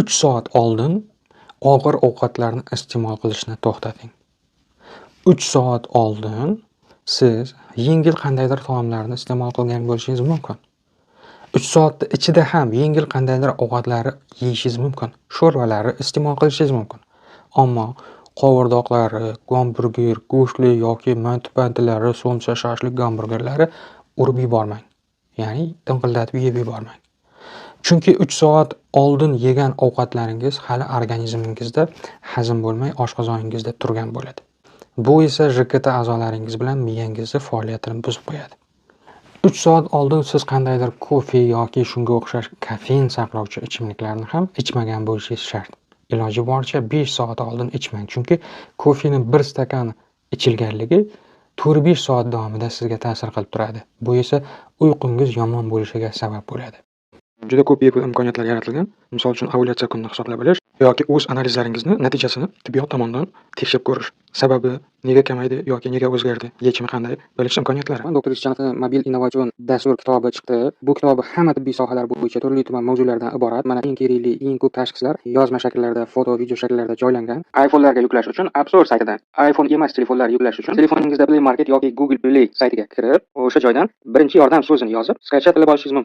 3 soat oldin og'ir ovqatlarni iste'mol qilishni to'xtating. 3 soat oldin siz yengil qandaydir taomlarni iste'mol qilgan bo'lishingiz mumkin. 3 soatni ichida ham yengil qandaydir ovqatlarni yeyishingiz mumkin. Sho'rvalarni iste'mol qilishingiz mumkin. Ammo qovurdoqlari, gamburger, go'shtli yoki manti-pantilari, somsa, shashlik gamburgerlari urib yubormang. Ya'ni dinqildatib yeb yubormang. Chunki 3 soat oldin yegan ovqatlaringiz hali organizmingizda hazm bo'lmay, oshqozoningizda turgan bo'ladi. Bu esa JKT a'zolaringiz bilan miyangizni faoliyatini buzib qo'yadi. 3 soat oldin siz qandaydir kofe yoki shunga o'xshash kofein saqlovchi ichimliklarni ham ichmagan bo'lishingiz shart. Iloji boricha 5 soat oldin ichmang, chunki kofening 1 stakan ichilganligi 4-5 soat davomida sizga ta'sir qilib turadi. Bu esa uyqungiz yomon bo'lishiga sabab bo'ladi. Juda ko'p bepul imkoniyatlar yaratilgan. Misol uchun ovulyatsiya kunini hisoblab bilish yoki o'z analizlaringizni natijasini tibbiyot tomonidan tekshirib ko'rish. Sababi nega kamaydi yoki nega o'zgardi, yechimi qanday bilish imkoniyatlari. Doktor Ishchanovning mobil innovatsion dastur kitobi chiqdi. Bu kitob hamma tibbiy sohalar bo'yicha turli-tuman mavzulardan iborat. Mana eng kerakli, eng ko'p tashxislar yozma shakllarda, foto, video shakllarda joylangan. iPhone'larga yuklash uchun App Store saytidan, iPhone emas telefonlar yuklash uchun telefoningizda Play Market yoki Google Play saytiga kirib, o'sha joydan birinchi yordam so'zini yozib, skachat qilib olishingiz mumkin.